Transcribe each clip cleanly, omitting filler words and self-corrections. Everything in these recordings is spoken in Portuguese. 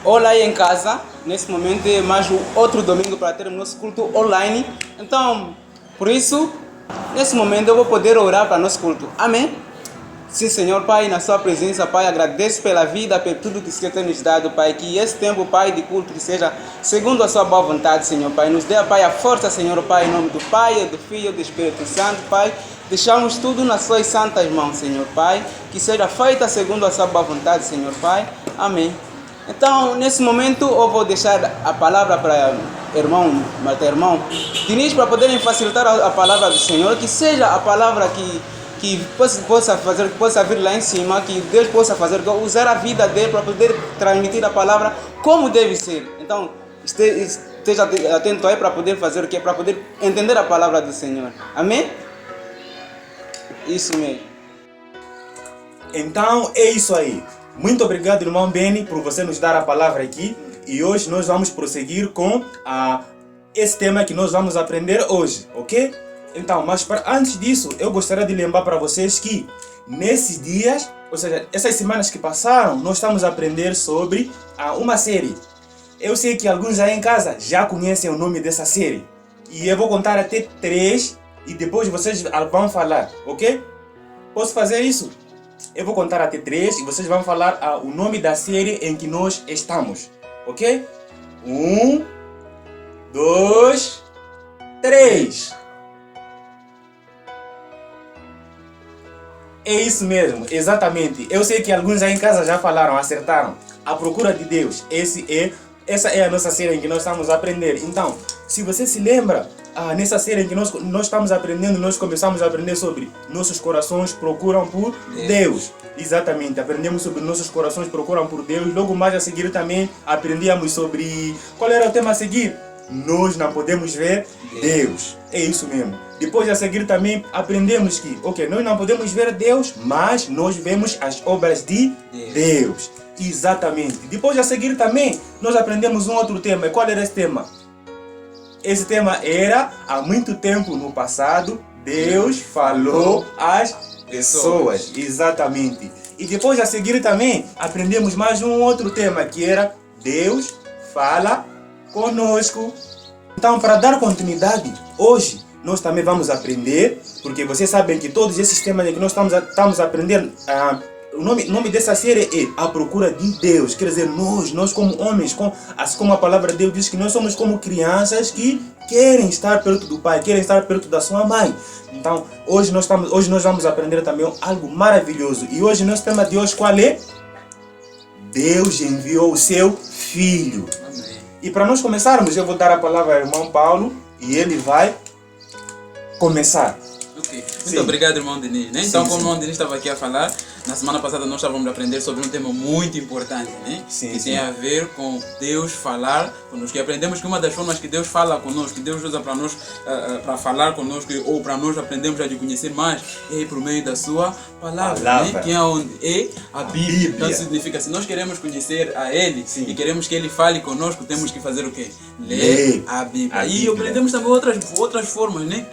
Olá aí em casa, nesse momento é mais um outro domingo para termos nosso culto online. Então, por isso, nesse momento eu vou poder orar para nosso culto. Amém? Sim, Senhor Pai, na sua presença, Pai, agradeço pela vida, por tudo que o Senhor tem nos dado, Pai, que esse tempo, Pai, de culto, que seja segundo a sua boa vontade, Senhor Pai, nos dê, Pai, a força, Senhor Pai, em nome do Pai, do Filho e do Espírito Santo, Pai, deixamos tudo nas suas santas mãos, Senhor Pai, que seja feita segundo a sua boa vontade, Senhor Pai, amém. Então, nesse momento, eu vou deixar a palavra para irmão, irmão Diniz, para poderem facilitar a palavra do Senhor, que seja a palavra que possa fazer, que possa vir lá em cima, que Deus possa fazer, usar a vida dele para poder transmitir a palavra como deve ser. Então, esteja atento aí para poder fazer o que? Para poder entender a palavra do Senhor. Amém? Isso mesmo. Então, é isso aí. Muito obrigado, irmão Beni, por você nos dar a palavra aqui. E hoje nós vamos prosseguir com esse tema que nós vamos aprender hoje, ok? Então, mas antes disso, eu gostaria de lembrar para vocês que nesses dias, ou seja, essas semanas que passaram, nós estamos a aprender sobre uma série. Eu sei que alguns aí em casa já conhecem o nome dessa série. E eu vou contar até 3 e depois vocês vão falar, ok? Posso fazer isso? Eu vou contar até 3 e vocês vão falar o nome da série em que nós estamos, ok? 1, 2, 3. É isso mesmo, exatamente. Eu sei que alguns aí em casa já falaram, acertaram. A Procura de Deus. Essa é a nossa série em que nós estamos a aprender. Então, se você se lembra, nessa série em que nós estamos aprendendo, nós começamos a aprender sobre nossos corações procuram por Deus. Exatamente, aprendemos sobre nossos corações procuram por Deus. Logo mais a seguir também aprendíamos sobre... Qual era o tema a seguir? Nós não podemos ver Deus. É isso mesmo. Depois a seguir também aprendemos que, nós não podemos ver Deus, mas nós vemos as obras de Deus. Exatamente. Depois a seguir também nós aprendemos um outro tema. E qual era esse tema? Esse tema era, há muito tempo no passado, Deus falou às pessoas. Exatamente. E depois a seguir também aprendemos mais um outro tema, que era Deus fala conosco. Então, para dar continuidade, hoje nós também vamos aprender, porque vocês sabem que todos esses temas que nós estamos a aprender, o nome dessa série é A Procura de Deus. Quer dizer, nós como homens, assim como a palavra de Deus diz que nós somos como crianças que querem estar perto do Pai, querem estar perto da sua mãe. Então, hoje nós vamos aprender também algo maravilhoso. E hoje nosso tema de hoje qual é? Deus enviou o seu Filho. Amém. E para nós começarmos, eu vou dar a palavra ao irmão Paulo e ele vai começar. Ok, muito obrigado, irmão Diniz. Né? Então, como o irmão Diniz estava aqui a falar, na semana passada nós estávamos a aprender sobre um tema muito importante, né? Que tem a ver com Deus falar conosco. E aprendemos que uma das formas que Deus fala conosco, que Deus usa para nós, para falar conosco ou para nós aprendermos a lhe conhecer mais, é por meio da sua palavra. Né? Que é onde é a Bíblia. Então significa, se nós queremos conhecer a Ele e queremos que Ele fale conosco, temos que fazer o quê? Ler a Bíblia. E aprendemos também outras formas, né?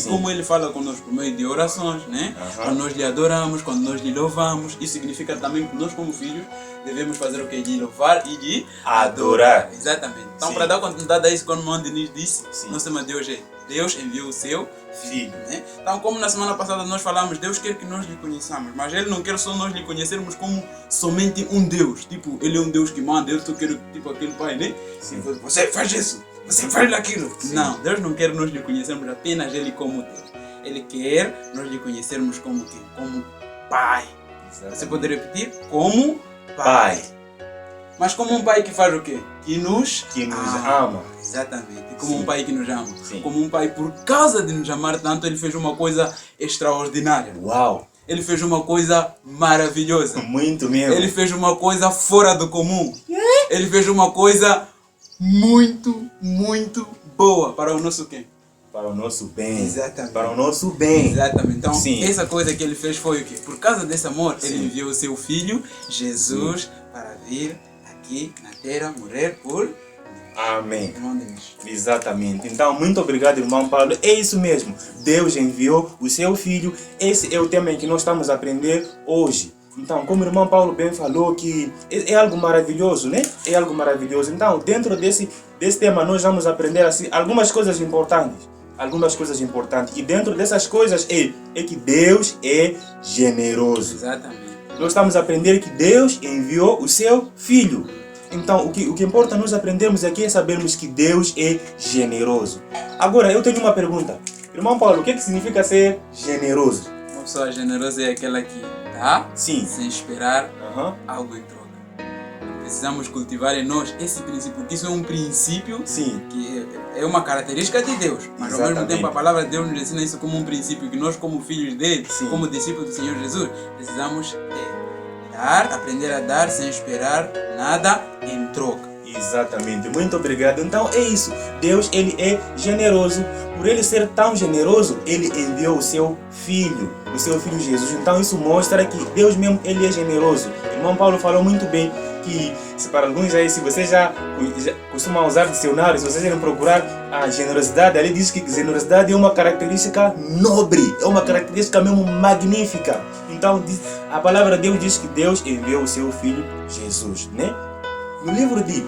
Como Ele fala conosco por meio de orações, né? Quando nós lhe adoramos, quando nós lhe louvamos. Isso significa também que nós como filhos devemos fazer o que? De louvar e de adorar. Exatamente. Então, para dar continuidade a isso, como o irmão Diniz disse, nosso tema de hoje é Deus enviou o seu Filho. Né? Então, como na semana passada nós falamos, Deus quer que nós lhe conheçamos, mas Ele não quer só nós lhe conhecermos como somente um Deus. Tipo, Ele é um Deus que manda, eu quero tipo aquele pai, né? Você faz isso, você faz aquilo. Não, Deus não quer nós lhe conhecermos apenas Ele como Deus. Ele quer nós lhe conhecermos como quem? Como Pai. Exatamente. Você pode repetir? Como Pai. Mas como um Pai que faz o quê? Que nos ama. Exatamente. Como um Pai que nos ama. Como um Pai, por causa de nos amar tanto, Ele fez uma coisa extraordinária. Uau! Ele fez uma coisa maravilhosa. Muito mesmo. Ele fez uma coisa fora do comum. Ele fez uma coisa muito, muito boa para o nosso quê? Para o nosso bem. Exatamente. Para o nosso bem. Exatamente. Então, essa coisa que Ele fez foi o quê? Por causa desse amor, Ele enviou o seu Filho, Jesus, para vir aqui na terra, morrer por... Amém. Exatamente. Então, muito obrigado, irmão Paulo. É isso mesmo. Deus enviou o seu Filho. Esse é o tema em que nós estamos a aprender hoje. Então, como o irmão Paulo bem falou, que é algo maravilhoso, né? É algo maravilhoso. Então, dentro desse tema, nós vamos aprender assim, algumas coisas importantes. Algumas coisas importantes. E dentro dessas coisas é que Deus é generoso. Exatamente. Nós estamos a aprender que Deus enviou o seu Filho. Então, o que importa nós aprendermos aqui é sabermos que Deus é generoso. Agora, eu tenho uma pergunta. Irmão Paulo, o que significa ser generoso? Uma pessoa generosa é aquela que dá Sim. sem esperar Aham. algo em troca. Precisamos cultivar em nós esse princípio, porque isso é um princípio Sim. que é uma característica de Deus. Mas ao mesmo Exatamente. tempo a palavra de Deus nos ensina isso como um princípio que nós, como filhos dele, Sim. como discípulos do Senhor Jesus, precisamos dar, aprender a dar sem esperar nada em troca. Exatamente, muito obrigado. Então é isso, Deus ele é generoso. Por ele ser tão generoso, ele enviou o seu Filho Jesus. Então isso mostra que Deus mesmo ele é generoso. O irmão Paulo falou muito bem que, se para alguns aí, se vocês já costumam usar dicionário, se vocês irem procurar a generosidade, ali diz que generosidade é uma característica nobre, é uma característica mesmo magnífica. Então a palavra de Deus diz que Deus enviou o seu Filho Jesus, né? No livro de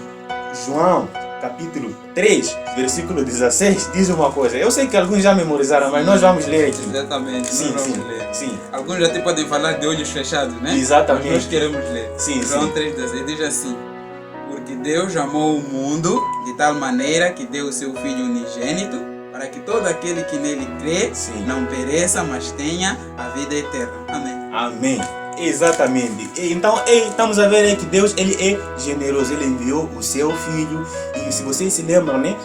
João, capítulo 3, versículo 16, diz uma coisa. Eu sei que alguns já memorizaram, mas nós vamos ler aqui. Exatamente, Sim, nós vamos sim, ler. sim. Alguns até podem falar de olhos fechados, né? Exatamente. Mas nós queremos ler. Sim, João sim. 3,16 diz assim: porque Deus amou o mundo de tal maneira que deu o seu Filho unigênito, para que todo aquele que nele crê Sim. não pereça, mas tenha a vida eterna. Amém. Amém. Exatamente. Então, estamos a ver aí que Deus ele é generoso. Ele enviou o seu Filho. E se vocês se lembram, né?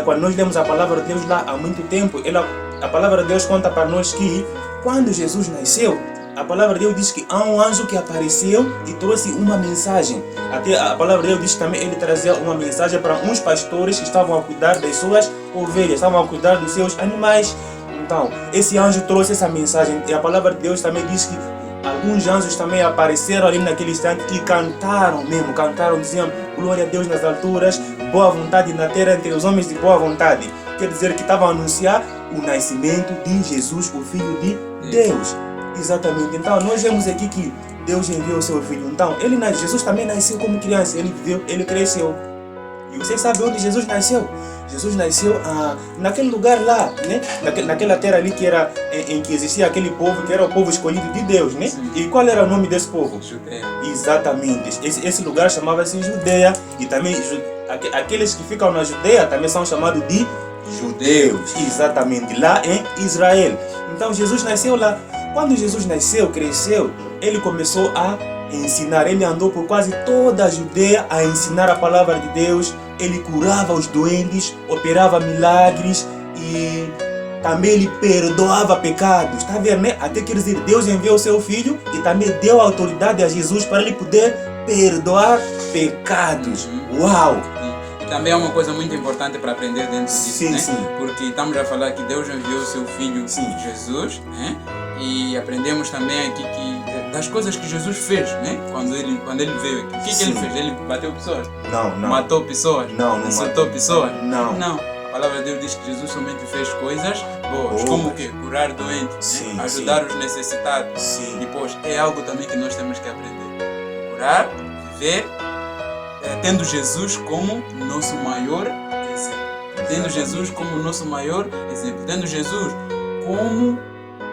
Quando nós lemos a palavra de Deus lá há muito tempo, a palavra de Deus conta para nós que quando Jesus nasceu, a palavra de Deus diz que há um anjo que apareceu e trouxe uma mensagem. Até a palavra de Deus diz que também ele trazia uma mensagem para uns pastores que estavam a cuidar das suas ovelhas, estavam a cuidar dos seus animais. Então, esse anjo trouxe essa mensagem. E a palavra de Deus também diz que alguns anjos também apareceram ali naquele instante e cantaram, diziam glória a Deus nas alturas, boa vontade na terra entre os homens de boa vontade. Quer dizer que estavam a anunciar o nascimento de Jesus, o Filho de Deus. Exatamente. Então nós vemos aqui que Deus enviou o seu Filho. Então Jesus também nasceu como criança, ele viveu, ele cresceu. E vocês sabem onde Jesus nasceu? Jesus nasceu naquele lugar lá, né? Naquela terra ali que era em que existia aquele povo que era o povo escolhido de Deus, né? Sim. E qual era o nome desse povo? Judeia. Exatamente. Esse lugar chamava-se Judeia. E também aqueles que ficam na Judeia também são chamados de judeus. Exatamente. Lá em Israel. Então Jesus nasceu lá. Quando Jesus nasceu, cresceu, ele começou a ensinar. Ele andou por quase toda a Judeia a ensinar a palavra de Deus. Ele curava os doentes, operava milagres e também ele perdoava pecados. Está vendo, né? Até quer dizer, Deus enviou o seu Filho e também deu autoridade a Jesus para ele poder perdoar pecados. Uau! E também é uma coisa muito importante para aprender dentro disso, Sim, né? sim. Porque estamos a falar que Deus enviou o seu Filho Sim. Jesus, né? E aprendemos também aqui que das coisas que Jesus fez, né? Quando ele veio aqui. O que ele Sim. fez? Ele bateu pessoas? Não. Matou pessoas? Não Insultou pessoas? Não. A palavra de Deus diz que Jesus somente fez coisas boas. Boas. Como o quê? Curar doentes, Sim, né? Ajudar os necessitados. Sim. Depois, é algo também que nós temos que aprender. Curar, viver, tendo Jesus como nosso maior exemplo. Tendo Jesus como nosso maior exemplo. Tendo Jesus como,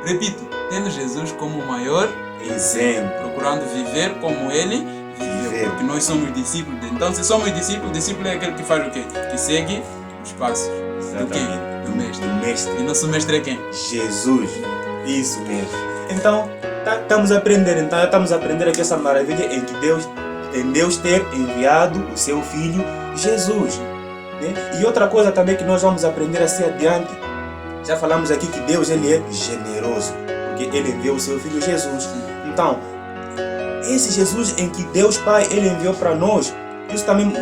repito, tendo Jesus como o maior Exemplo. procurando viver como ele viveu. Viveu. Porque nós somos discípulos dele. Então, se somos discípulos, discípulo é aquele que faz o quê? Que segue os passos. Do quem? Exatamente. Do mestre. Do mestre. E nosso mestre é quem? Jesus. Isso mesmo. Então, estamos a aprender. Então, estamos a aprender aqui essa maravilha em que Deus ter enviado o seu Filho Jesus. Né? E outra coisa também que nós vamos aprender assim adiante. Já falamos aqui que Deus ele é generoso, porque ele enviou o seu Filho Jesus. Então, esse Jesus em que Deus Pai ele enviou para nós, isso também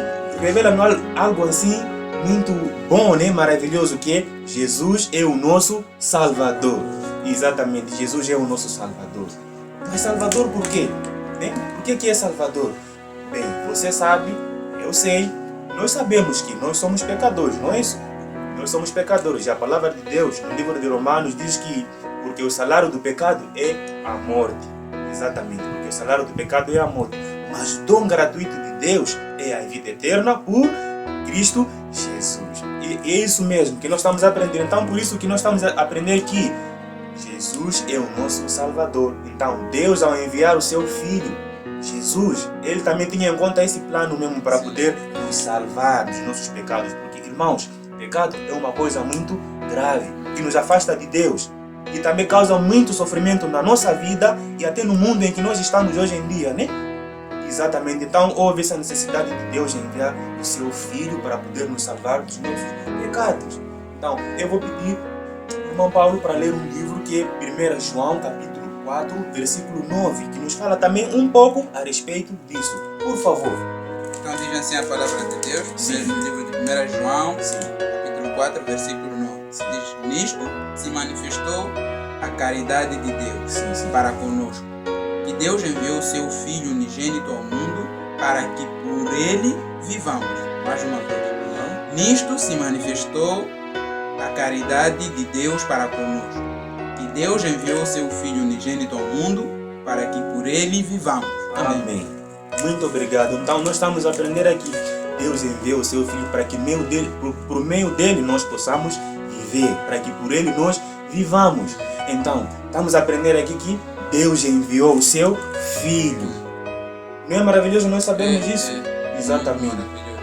revela algo assim muito bom, né? Maravilhoso, que é Jesus é o nosso Salvador. Exatamente, Jesus é o nosso Salvador. Mas Salvador por quê? Né? Por que é Salvador? Bem, você sabe, eu sei, nós sabemos que nós somos pecadores, não é isso? Nós somos pecadores. E a palavra de Deus, no livro de Romanos, diz que porque o salário do pecado é a morte. Exatamente, porque o salário do pecado é a morte. Mas o dom gratuito de Deus é a vida eterna por Cristo Jesus. E é isso mesmo que nós estamos aprendendo. Então, por isso que nós estamos a aprender que Jesus é o nosso Salvador. Então, Deus, ao enviar o seu Filho, Jesus, Ele também tinha em conta esse plano mesmo para poder nos salvar dos nossos pecados. Porque, irmãos, pecado é uma coisa muito grave, que nos afasta de Deus e também causa muito sofrimento na nossa vida e até no mundo em que nós estamos hoje em dia, né? Exatamente. Então, houve essa necessidade de Deus enviar o seu Filho para poder nos salvar dos nossos pecados. Então, eu vou pedir ao irmão Paulo para ler um livro que é 1 João, capítulo 4, versículo 9, que nos fala também um pouco a respeito disso. Por favor. Então diz assim a palavra de Deus, Sim. no livro de 1 João, Sim. capítulo 4, versículo 9. Diz, nisto se manifestou a caridade de Deus Sim. para conosco, que Deus enviou o seu Filho unigênito ao mundo para que por ele vivamos. Mais uma vez. Nisto se manifestou a caridade de Deus para conosco, que Deus enviou o seu Filho unigênito ao mundo para que por ele vivamos. Amém. Muito obrigado. Então, nós estamos a aprender aqui. Deus enviou o seu Filho para que por meio dele nós possamos viver, para que por ele nós vivamos. Então, estamos a aprender aqui que Deus enviou o seu Filho. Não é maravilhoso nós sabermos disso? Exatamente.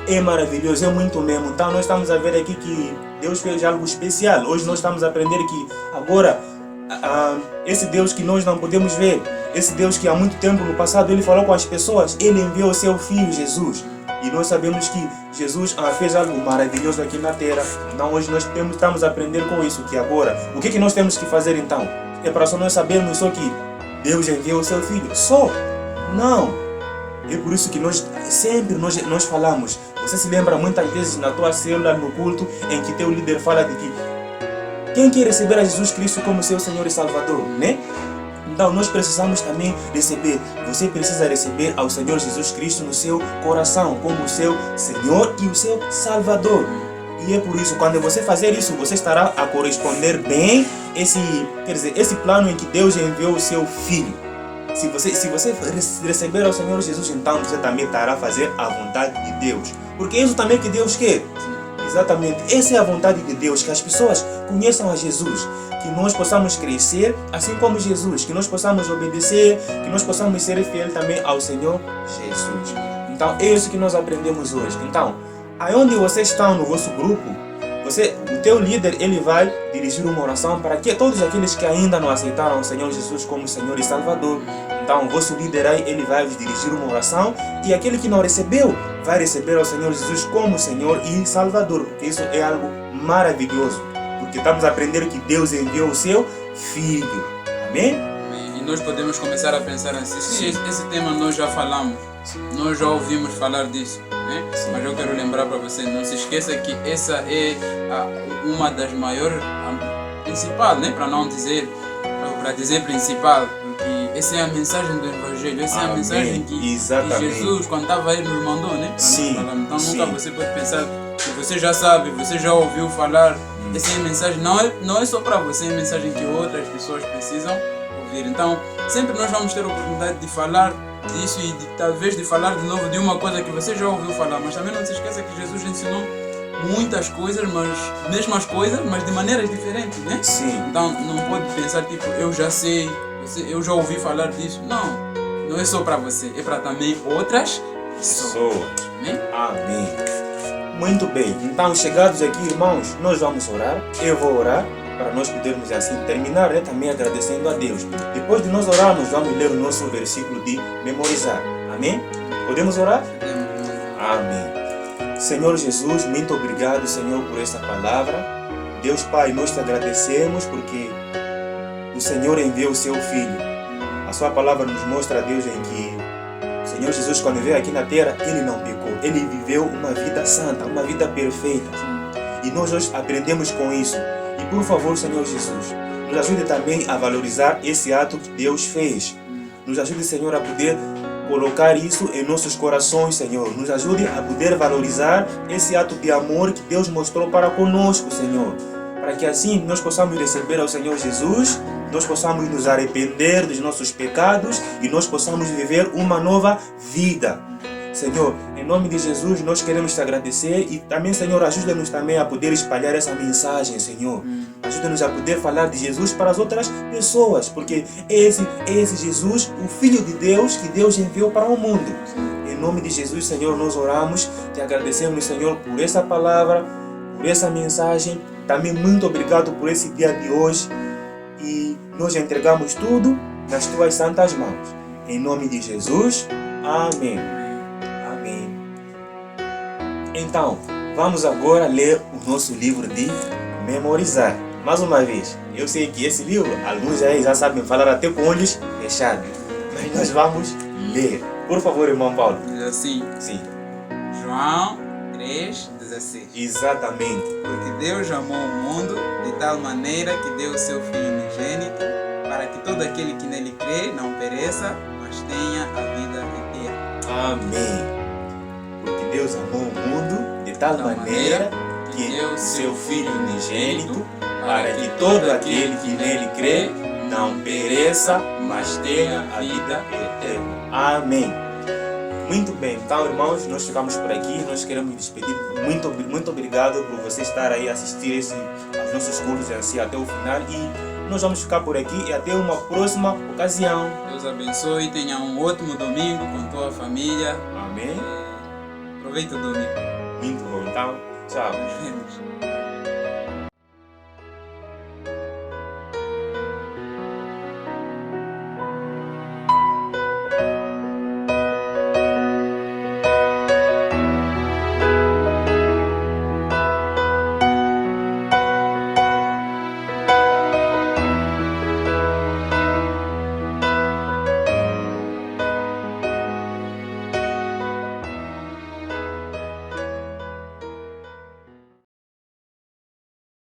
É maravilhoso, é muito mesmo. Então, nós estamos a ver aqui que Deus fez algo especial. Hoje nós estamos a aprender que agora esse Deus que nós não podemos ver, esse Deus que há muito tempo no passado Ele falou com as pessoas, Ele enviou o seu Filho Jesus. E nós sabemos que Jesus fez algo maravilhoso aqui na terra. Então hoje nós estamos a aprender com isso, que agora, o que nós temos que fazer então? É para só nós sabermos só que Deus enviou o seu Filho? Só? Não! É por isso que nós sempre nós falamos. Você se lembra muitas vezes na tua célula, no culto, em que teu líder fala de que quem quer receber a Jesus Cristo como seu Senhor e Salvador, né? Então nós precisamos também receber. Você precisa receber ao Senhor Jesus Cristo no seu coração como o seu Senhor e o seu Salvador. E é por isso, quando você fazer isso, você estará a corresponder bem esse plano em que Deus enviou o seu Filho. Se você receber ao Senhor Jesus, então você também estará a fazer a vontade de Deus. Porque é isso também que Deus quer. Exatamente, essa é a vontade de Deus, que as pessoas conheçam a Jesus, que nós possamos crescer assim como Jesus, que nós possamos obedecer, que nós possamos ser fiéis também ao Senhor Jesus. Então é isso que nós aprendemos hoje. Então, aonde vocês estão no vosso grupo, o teu líder ele vai dirigir uma oração para que todos aqueles que ainda não aceitaram o Senhor Jesus como Senhor e Salvador. Então, o vosso líder aí, ele vai vos dirigir uma oração e aquele que não recebeu vai receber ao Senhor Jesus como Senhor e Salvador. Porque isso é algo maravilhoso. Porque estamos a aprender que Deus enviou o seu Filho. Amém? E nós podemos começar a pensar assim, sim, esse tema nós já falamos, nós já ouvimos falar disso, né? Mas eu quero lembrar para você, não se esqueça que essa é uma das maiores, principal, né? Para dizer principal, porque essa é a mensagem do Evangelho, essa é a mensagem que Jesus, quando estava aí, nos mandou, né? Sim. Então nunca você pode pensar que você já sabe, você já ouviu falar. Essa é a mensagem, não é só para você, é a mensagem que outras pessoas precisam ouvir. Então, sempre nós vamos ter a oportunidade de falar disso e talvez de falar de novo de uma coisa que você já ouviu falar. Mas também não se esqueça que Jesus ensinou muitas coisas, mesmas coisas, mas de maneiras diferentes, né? Sim. Então, não pode pensar tipo, eu já sei, eu já ouvi falar disso. Não é só para você, é para também outras pessoas. Amém? Amém. Muito bem, então chegados aqui, irmãos, nós vamos orar. Eu vou orar para nós podermos assim terminar, né, também agradecendo a Deus. Depois de nós orarmos, vamos ler o nosso versículo de memorizar. Amém? Podemos orar? Amém. Senhor Jesus, muito obrigado, Senhor, por esta palavra. Deus Pai, nós te agradecemos porque o Senhor enviou o seu Filho. A sua palavra nos mostra, Deus, em que o Senhor Jesus, quando veio aqui na terra, Ele não pecou. Ele viveu uma vida santa, uma vida perfeita. E nós hoje aprendemos com isso. E por favor, Senhor Jesus, nos ajude também a valorizar esse ato que Deus fez. Nos ajude, Senhor, a poder colocar isso em nossos corações, Senhor. Nos ajude a poder valorizar esse ato de amor que Deus mostrou para conosco, Senhor. Para que assim nós possamos receber ao Senhor Jesus nós possamos nos arrepender dos nossos pecados e nós possamos viver uma nova vida. Senhor, em nome de Jesus, nós queremos te agradecer e também, Senhor, ajuda-nos também a poder espalhar essa mensagem, Senhor. Ajuda-nos a poder falar de Jesus para as outras pessoas, porque é esse Jesus, o Filho de Deus, que Deus enviou para o mundo. Em nome de Jesus, Senhor, nós oramos, te agradecemos, Senhor, por essa palavra, por essa mensagem. Também muito obrigado por esse dia de hoje e nós entregamos tudo nas tuas santas mãos. Em nome de Jesus, amém. Amém. Então, vamos agora ler o nosso livro de memorizar. Mais uma vez, eu sei que esse livro, alguns aí já sabem falar até com olhos fechados, mas nós vamos ler. Por favor, irmão Paulo. Diz assim, Sim, João 3,16. exatamente. Porque Deus amou o mundo de tal maneira que deu o seu Filho unigênito, para que todo aquele que nele crê não pereça, mas tenha a vida eterna. Amém. Porque Deus amou o mundo de tal maneira que deu seu Filho unigênito, para que todo aquele que nele crê não pereça, mas tenha a vida eterna. Amém. Muito bem, então, irmãos, nós ficamos por aqui. Nós queremos despedir. Muito obrigado por você estar aí a assistir aos nossos cultos assim, até o final. E nós vamos ficar por aqui e até uma próxima ocasião. Deus abençoe e tenha um ótimo domingo com tua família. Amém. Aproveita o domingo. Muito bom, então, tchau. Nos vemos.